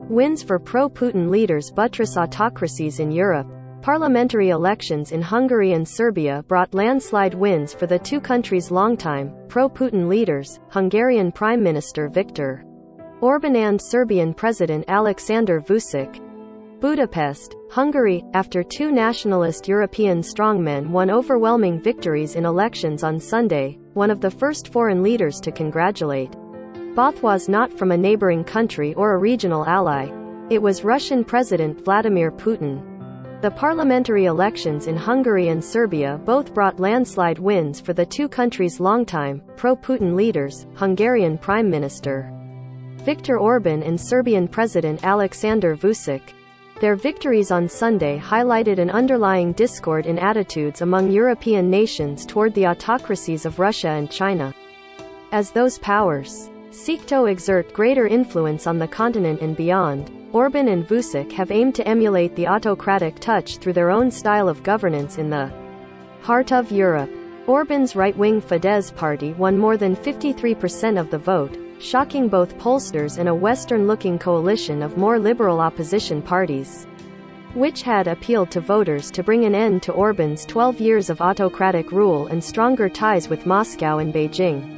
Wins for pro-Putin leaders buttress autocracies in Europe. Parliamentary elections in Hungary and Serbia brought landslide wins for the two countries' longtime pro-Putin leaders, Hungarian Prime Minister Viktor Orban and Serbian President Alexander Vučić. Budapest, Hungary. After two nationalist European strongmen won overwhelming victories in elections on Sunday, one of the first foreign leaders to congratulate both was not from a neighboring country or a regional ally. It was Russian President Vladimir Putin. The parliamentary elections in Hungary and Serbia both brought landslide wins for the two countries' longtime pro-Putin leaders, Hungarian Prime Minister Viktor Orban and Serbian President Alexander Vučić. Their victories on Sunday highlighted an underlying discord in attitudes among European nations toward the autocracies of Russia and China. As those powers seek to exert greater influence on the continent and beyond, Orban and Vučić have aimed to emulate the autocratic touch through their own style of governance in the heart of Europe. Orban's right-wing Fidesz party won more than 53% of the vote, shocking both pollsters and a Western-looking coalition of more liberal opposition parties, which had appealed to voters to bring an end to Orban's 12 years of autocratic rule and stronger ties with Moscow and Beijing.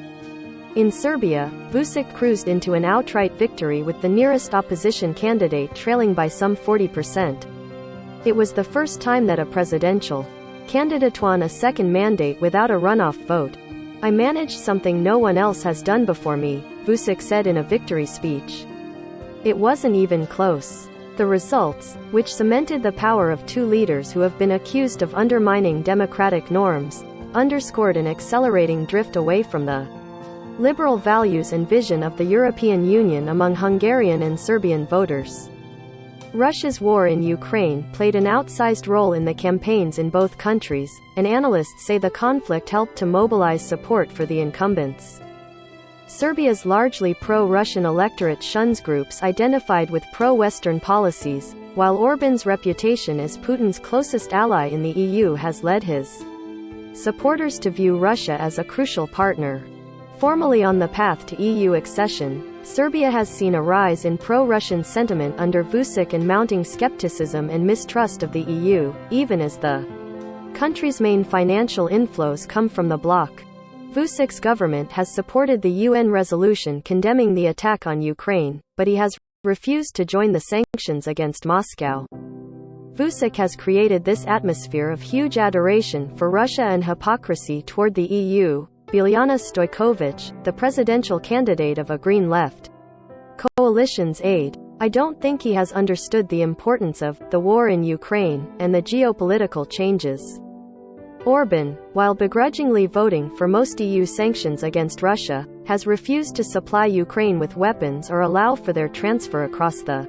In Serbia, Vučić cruised into an outright victory with the nearest opposition candidate trailing by some 40%. It was the first time that a presidential candidate won a second mandate without a runoff vote. "I managed something no one else has done before me," Vučić said in a victory speech. It wasn't even close. The results, which cemented the power of two leaders who have been accused of undermining democratic norms, underscored an accelerating drift away from the liberal values and vision of the European Union among Hungarian and Serbian voters. Russia's war in Ukraine played an outsized role in the campaigns in both countries, and analysts say the conflict helped to mobilize support for the incumbents. Serbia's largely pro-Russian electorate shuns groups identified with pro-Western policies, while Orban's reputation as Putin's closest ally in the EU has led his supporters to view Russia as a crucial partner. Formally on the path to EU accession, Serbia has seen a rise in pro-Russian sentiment under Vučić and mounting skepticism and mistrust of the EU, even as the country's main financial inflows come from the bloc. Vučić's government has supported the UN resolution condemning the attack on Ukraine, but he has refused to join the sanctions against Moscow. Vučić has created this atmosphere of huge adoration for Russia and hypocrisy toward the EU. Biljana Stojković, the presidential candidate of a Green Left coalition's aide, "I don't think he has understood the importance of the war in Ukraine and the geopolitical changes." Orban, while begrudgingly voting for most EU sanctions against Russia, has refused to supply Ukraine with weapons or allow for their transfer across the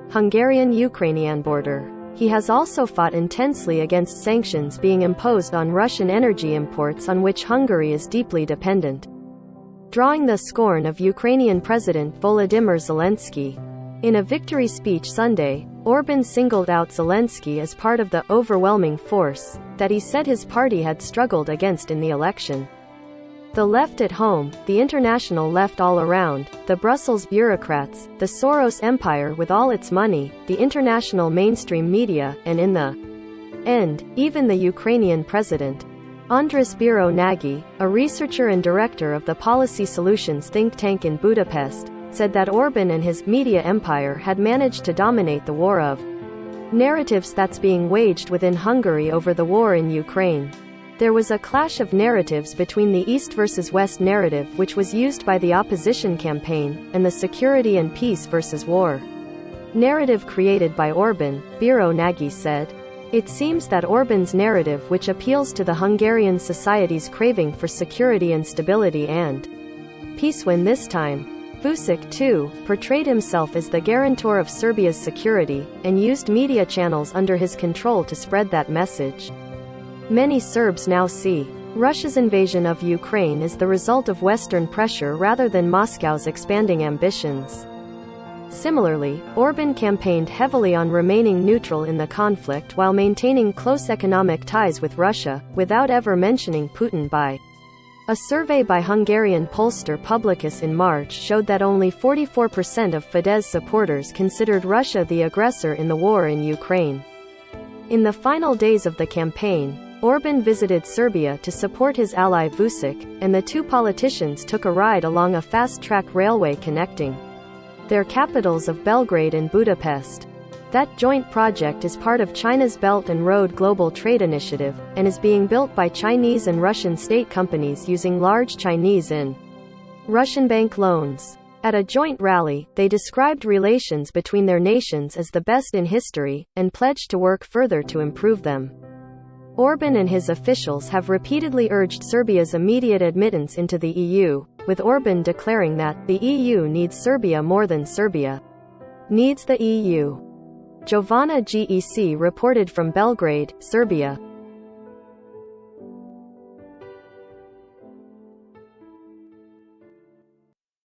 Hungarian-Ukrainian border. He has also fought intensely against sanctions being imposed on Russian energy imports on which Hungary is deeply dependent, drawing the scorn of Ukrainian President Volodymyr Zelensky. In a victory speech Sunday, Orban singled out Zelensky as part of the overwhelming force that he said his party had struggled against in the election. The left at home, the international left all around, the Brussels bureaucrats, the Soros empire with all its money, the international mainstream media, and in the end, even the Ukrainian president. Andris Biro-Nagy, a researcher and director of the Policy Solutions think tank in Budapest, said that Orban and his media empire had managed to dominate the war of narratives that's being waged within Hungary over the war in Ukraine. There was a clash of narratives between the East versus West narrative, which was used by the opposition campaign, and the security and peace versus war narrative created by Orban, Biro-Nagy said. It seems that Orban's narrative, which appeals to the Hungarian society's craving for security and stability and peace when this time, Vučić, too, portrayed himself as the guarantor of Serbia's security, and used media channels under his control to spread that message. Many Serbs now see Russia's invasion of Ukraine as the result of Western pressure rather than Moscow's expanding ambitions. Similarly, Orban campaigned heavily on remaining neutral in the conflict while maintaining close economic ties with Russia, without ever mentioning Putin by A survey by Hungarian pollster Publicis in March showed that only 44% of Fidesz supporters considered Russia the aggressor in the war in Ukraine. In the final days of the campaign, Orbán visited Serbia to support his ally Vučić, and the two politicians took a ride along a fast-track railway connecting their capitals of Belgrade and Budapest. That joint project is part of China's Belt and Road Global Trade Initiative, and is being built by Chinese and Russian state companies using large Chinese and Russian bank loans. At a joint rally, they described relations between their nations as the best in history, and pledged to work further to improve them. Orbán and his officials have repeatedly urged Serbia's immediate admittance into the EU, with Orbán declaring that the EU needs Serbia more than Serbia needs the EU. Giovanna Gec reported from Belgrade, Serbia.